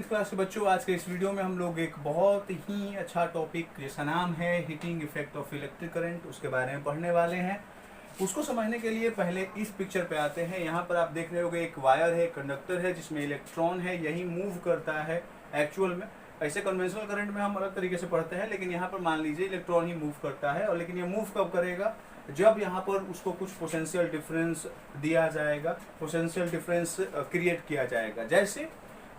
Class के बच्चों, आज के इस वीडियो में हम लोग एक बहुत ही अच्छा टॉपिक जिसका नाम है heating effect of electric current, उसके बारे में पढ़ने वाले हैं। उसको समझने के लिए पहले इस पिक्चर पे आते हैं। यहाँ पर आप देख रहे होंगे एक वायर है, कंडक्टर है जिसमें इलेक्ट्रॉन है, यही मूव करता है एक्चुअल में। ऐसे कन्वेंशनल करंट में हम अलग तरीके से पढ़ते हैं, लेकिन यहाँ पर मान लीजिए इलेक्ट्रॉन ही मूव करता है। और लेकिन ये मूव कब करेगा? जब यहाँ पर उसको कुछ पोटेंशियल डिफरेंस दिया जाएगा, पोटेंशियल डिफरेंस क्रिएट किया जाएगा। जैसे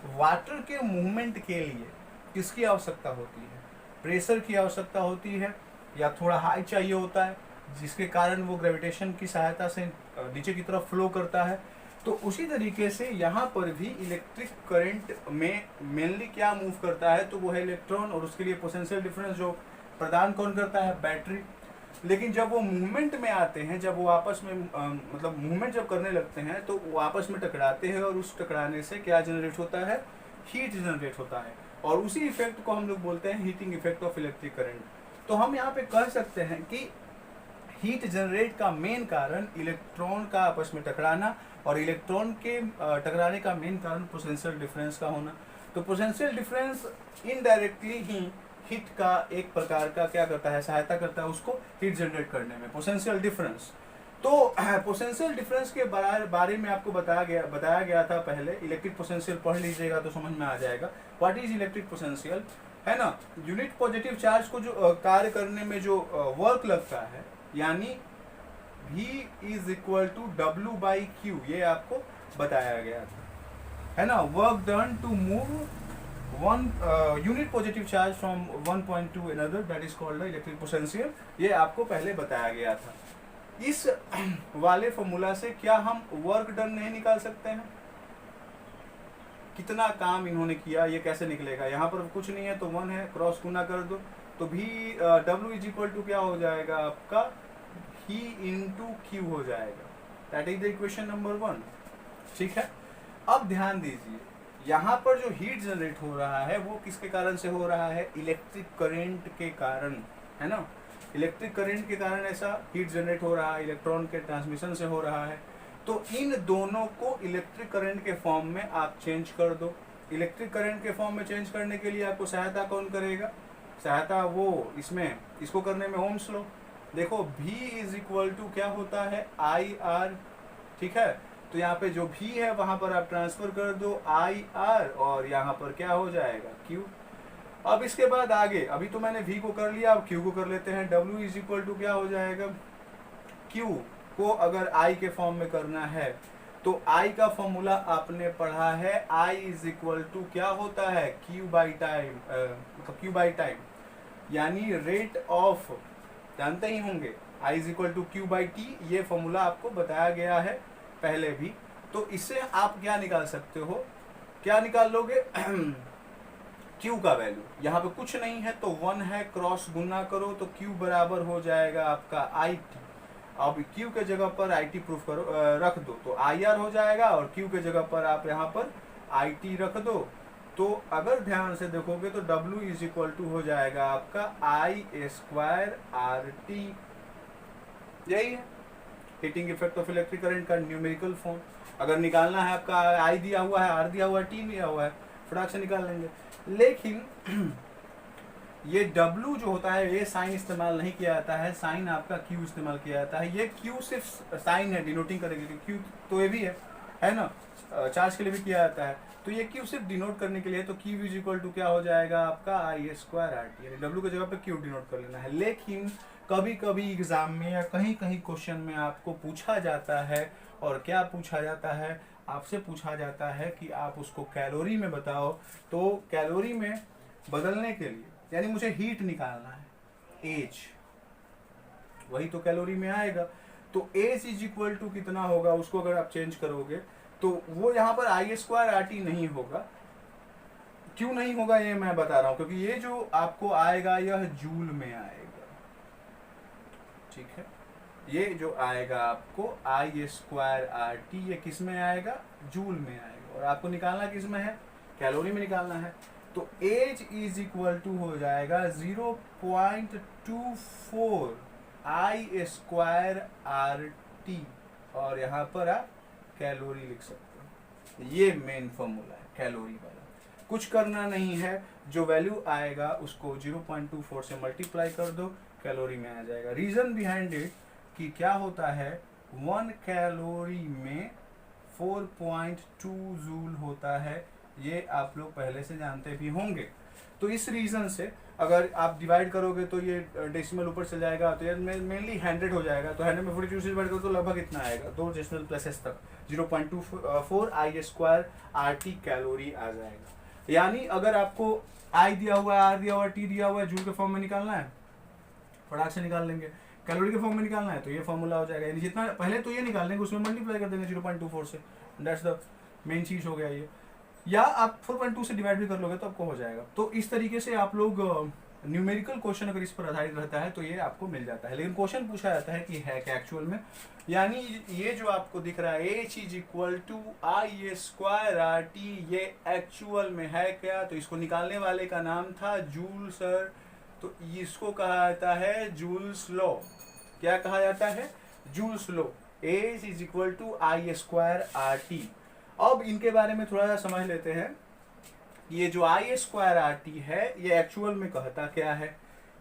वाटर के मूवमेंट के लिए किसकी आवश्यकता होती है? प्रेशर की आवश्यकता होती है, या थोड़ा हाई चाहिए होता है जिसके कारण वो ग्रेविटेशन की सहायता से नीचे की तरफ फ्लो करता है। तो उसी तरीके से यहाँ पर भी इलेक्ट्रिक करंट में मेनली क्या मूव करता है? तो वो है इलेक्ट्रॉन, और उसके लिए पोटेंशियल डिफरेंस जो प्रदान कौन करता है? बैटरी। लेकिन जब वो मूवमेंट में आते हैं, जब वो आपस में मतलब मूवमेंट जब करने लगते हैं, तो वो आपस में टकराते हैं, और उस टकराने से क्या जनरेट होता है? हीट जनरेट होता है। और उसी इफेक्ट को हम लोग बोलते हैं heating effect of electric current. तो हम यहाँ पे कह सकते हैं कि हीट जनरेट का मेन कारण इलेक्ट्रॉन का आपस में टकराना, और इलेक्ट्रॉन के टकराने का मेन कारण पोटेंशियल डिफरेंस का होना। तो पोटेंशियल डिफरेंस इनडायरेक्टली ही हीट का एक प्रकार का क्या करता है? सहायता करता है उसको हीट जनरेट करने में, पोटेंशियल डिफरेंस। तो पोटेंशियल डिफरेंस के बारे में आपको बताया गया था पहले। इलेक्ट्रिक पोटेंशियल पढ़ लीजिएगा तो समझ में आ जाएगा व्हाट इज इलेक्ट्रिक पोटेंशियल, है ना। यूनिट पॉजिटिव चार्ज को जो कार्य करने में जो वर्क लगता है, यानी V is equal to W by Q, ये आपको बताया गया था, है ना। Work done to move one unit positive charge from one point to another, that is called the electric potential। ये आपको पहले बताया गया था। इस वाले फॉर्मूला से क्या हम वर्क डन नहीं निकाल सकते हैं? कितना काम इन्होंने किया, ये कैसे निकलेगा? यहाँ पर कुछ नहीं है तो 1 है, क्रॉस गुना कर दो तो भी W इज इक्वल टू क्या हो जाएगा आपका? ही इंटू क्यू हो जाएगा। That is the equation number 1। ठीक है, अब ध्यान दीजिए, यहाँ पर जो हीट जनरेट हो रहा है वो किसके कारण से हो रहा है? इलेक्ट्रिक करंट के कारण, है ना। इलेक्ट्रिक करंट के कारण ऐसा हीट जनरेट हो रहा है, इलेक्ट्रॉन के ट्रांसमिशन से हो रहा है। तो इन दोनों को इलेक्ट्रिक करंट के फॉर्म में आप चेंज कर दो। इलेक्ट्रिक करंट के फॉर्म में चेंज करने के लिए आपको सहायता कौन करेगा? सहायता वो इसको करने में ओम्स लो। देखो V इज इक्वल टू क्या होता है? IR। ठीक है, तो यहाँ पे जो V है वहां पर आप ट्रांसफर कर दो IR, और यहाँ पर क्या हो जाएगा? Q। अब इसके बाद आगे, अभी तो मैंने V को कर लिया, अब Q को कर लेते हैं। W इज इक्वल टू क्या हो जाएगा? Q को अगर I के फॉर्म में करना है तो I का फॉर्मूला आपने पढ़ा है, I इज इक्वल टू क्या होता है? Q बाई टाइम, मतलब Q बाई टाइम, यानी रेट ऑफ, जानते ही होंगे, I is equal to Q by T। ये फॉर्मूला आपको बताया गया है पहले भी। तो इससे आप क्या निकाल सकते हो? क्या निकाल लोगे? Q का वैल्यू, यहाँ पे कुछ नहीं है तो 1 है, क्रॉस गुना करो तो Q बराबर हो जाएगा आपका IT। अब Q के जगह पर IT प्रूफ करो, रख दो तो IR हो जाएगा, और Q के जगह पर आप यहाँ पर IT रख दो। तो अगर ध्यान से देखोगे तो W इज इक्वल टू हो जाएगा आपका I स्क्वायर RT। यही है heating effect of electric current का न्यूमेरिकल फॉर्म। अगर निकालना है, आपका I दिया हुआ है, R दिया हुआ है, T दिया हुआ है, फटाक से निकाल लेंगे। लेकिन ये W जो होता है ये साइन इस्तेमाल नहीं किया जाता है, साइन आपका Q इस्तेमाल किया जाता है। ये Q सिर्फ साइन है, डिनोटिंग करेगी। Q तो ये भी है ना, चार्ज के लिए भी किया जाता है। तो ये Q सिर्फ डिनोट करने के लिए, तो Q इज इक्वल टू क्या हो जाएगा आपका? I स्क्वायर RT, यानी W की जगह पे Q डिनोट कर लेना है। लेकिन कभी कभी एग्जाम में या कहीं कहीं क्वेश्चन में आपको पूछा जाता है, और क्या पूछा जाता है? आपसे पूछा जाता है कि आप उसको कैलोरी में बताओ। तो कैलोरी में बदलने के लिए, यानी मुझे हीट निकालना है, एच, वही तो कैलोरी में आएगा। तो एच इज इक्वल टू कितना होगा? उसको अगर आप चेंज करोगे तो वो यहाँ पर I स्क्वायर RT नहीं होगा। क्यों नहीं होगा ये मैं बता रहा हूँ, क्योंकि ये जो आपको आएगा यह जूल में आएगा। ठीक है, ये जो आएगा आपको I स्क्वायर RT, ये किस में आएगा? जूल में आएगा। और आपको निकालना किस में है? कैलोरी में निकालना है। तो एच इज इक्वल टू हो जाएगा 0.24 I स्क्वायर RT, और यहाँ पर आप कैलोरी लिख सकते हो। ये मेन फॉर्मूला है कैलोरी वाला। कुछ करना नहीं है, जो वैल्यू आएगा उसको 0.24 से मल्टीप्लाई कर दो, कैलोरी में आ जाएगा। रीज़न बिहाइंड इट कि क्या होता है, 1 कैलोरी में 4.2 जूल होता है, ये आप लोग पहले से जानते भी होंगे। तो इस रीज़न से अगर आप डिवाइड करोगे तो ये डेसिमल ऊपर चल जाएगा, तो ये मेनली 100 हो जाएगा। तो 100 में 42 से डिवाइड करो तो लगभग इतना आएगा, 2 डेसिमल प्लेसेस तक 0.24 I² RT कैलोरी आ जाएगा। यानी अगर आपको I दिया हुआ है, R दिया हुआ है, T दिया हुआ है, जूल के फॉर्म में निकालना है, फटाक से निकाल लेंगे। कैलोरी के फॉर्म में निकालना है तो ये फॉर्मूला हो जाएगा, यानी जितना पहले तो ये निकाल लेंगे, उसमें मल्टीप्लाई कर देंगे 0.24 से। दैट्स द मेन चीज़ हो गया ये। या आप 4.2 से डिवाइड भी कर लोगे तो आपको हो जाएगा। तो इस तरीके से आप लोग न्यूमेरिकल क्वेश्चन अगर इस पर आधारित रहता है तो ये आपको मिल जाता है। लेकिन क्वेश्चन पूछा जाता है कि है क्या एक्चुअल में, यानी ये जो आपको दिख रहा है H = I² RT, ये एक्चुअल में है क्या? तो इसको निकालने वाले का नाम था जूल सर, तो इसको कहा जाता है जूल्स लॉ। क्या कहा जाता है? Joules law. H = I² RT। अब इनके बारे में थोड़ा सा समझ लेते हैं। ये जो I² RT है ये एक्चुअल में कहता क्या है।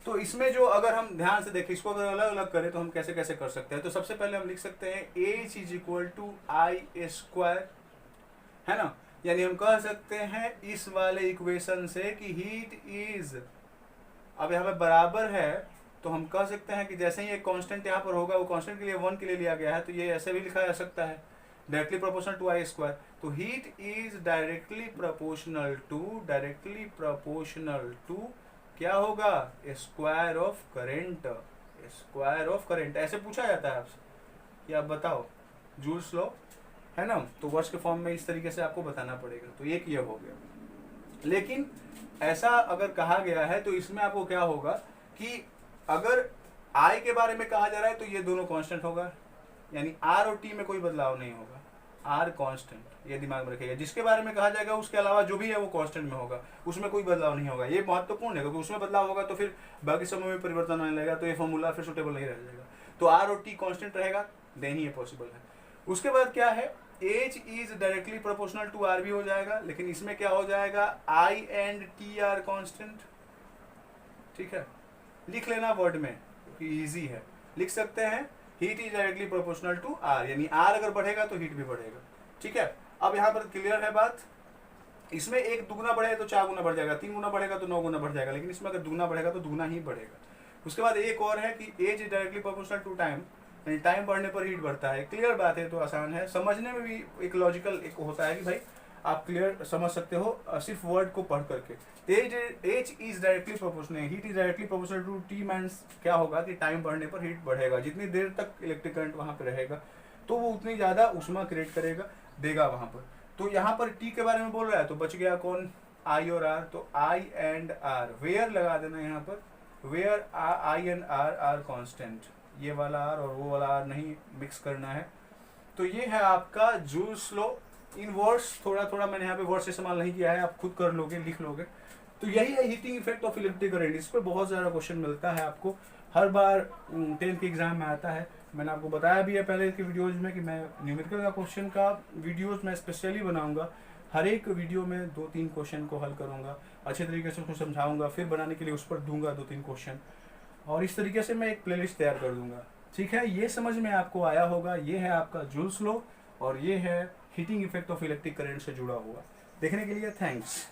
तो इसमें जो अगर हम ध्यान से देखें, इसको अगर अलग अलग करें तो हम कैसे कैसे कर सकते हैं। तो सबसे पहले हम लिख सकते हैं H = I², है ना। यानी हम कह सकते हैं इस वाले इक्वेशन से कि हीट इज, अब यहाँ पे बराबर है तो हम कह सकते हैं कि जैसे ही एक कांस्टेंट यहाँ पर होगा, वो कांस्टेंट के लिए 1 के लिए लिया गया है, तो ये ऐसे भी लिखा जा सकता है डायरेक्टली प्रोपोर्शनल टू I²। तो heat is directly proportional to क्या होगा? Square of current. ऐसे पूछा जाता है आपसे कि आप बताओ जूल्स लॉ, है ना। तो वर्ड्स के फॉर्म में इस तरीके से आपको बताना पड़ेगा। तो एक ये हो गया। लेकिन ऐसा अगर कहा गया है तो इसमें आपको क्या होगा कि अगर I के बारे में कहा जा रहा है तो ये दोनों कांस्टेंट होगा, यानी R और T में कोई बदलाव नहीं होगा, R कांस्टेंट, ये दिमाग में रखिएगा। जिसके बारे में कहा जाएगा उसके अलावा जो भी है वो कांस्टेंट में होगा, उसमें कोई बदलाव नहीं होगा। ये महत्वपूर्ण है क्योंकि उसमें बदलाव होगा तो फिर बाकी समय में परिवर्तन आने लगेगा, तो ये फॉर्मूला फिर सुटेबल नहीं रह जाएगा। तो R और T कांस्टेंट रहेगा, देन ही ये पॉसिबल है। उसके बाद क्या है, H is directly proportional to R भी हो जाएगा, लेकिन इसमें क्या हो जाएगा, I and T are constant. ठीक है, लिख लेना वर्ड में क्योंकि इजी है, लिख सकते हैं heat is directly proportional to R, यानी R अगर बढ़ेगा तो हीट भी बढ़ेगा। ठीक है, अब यहाँ पर क्लियर है बात। इसमें एक दुगुना बढ़ेगा तो 4 गुना बढ़ जाएगा, 3 गुना बढ़ेगा तो 9 गुना बढ़ जाएगा, लेकिन इसमें अगर दुगुना बढ़ेगा तो दुगुना ही बढ़ेगा। उसके बाद एक और है कि H is directly proportional to time, यानी टाइम बढ़ने पर हीट बढ़ता है। क्लियर बात है, तो आसान है समझने में भी। एक लॉजिकल एक होता है कि भाई आप क्लियर समझ सकते हो सिर्फ वर्ड को पढ़ करके। H is directly proportional, heat is directly proportional to T, means क्या होगा कि टाइम बढ़ने पर हीट बढ़ेगा। जितनी देर तक इलेक्ट्रिक करंट वहां पे रहेगा तो वो उतनी ज्यादा ऊष्मा क्रिएट करेगा, देगा वहां पर। तो यहाँ पर टी के बारे में बोल रहा है तो बच गया कौन, आई और आर। तो आई एंड आर, वेयर लगा देना यहाँ पर, where I and R R constant. ये वाला आर और वो वाला आर नहीं मिक्स करना है। तो ये है आपका जूल्स लॉ। इन वर्ड्स थोड़ा थोड़ा मैंने यहाँ पे वर्ड्स इस्तेमाल नहीं किया है, आप खुद कर लोगे, लिख लोगे। तो यही है heating effect of electric current. इस पर बहुत सारा क्वेश्चन मिलता है आपको, हर बार 10th के एग्जाम में आता है। मैंने आपको बताया भी है पहले के वीडियोज में कि मैं न्यूमेरिकल का क्वेश्चन का वीडियोज मैं स्पेशली बनाऊंगा। हर एक वीडियो में 2-3 क्वेश्चन को हल करूंगा, अच्छे तरीके से उसको समझाऊंगा, फिर बनाने के लिए उस पर दूंगा 2-3 क्वेश्चन, और इस तरीके से मैं एक प्लेलिस्ट तैयार कर दूंगा। ठीक है, ये समझ में आपको आया होगा। ये है आपका जूल्स लॉ और ये है heating effect of electric current से जुड़ा हुआ। देखने के लिए थैंक्स।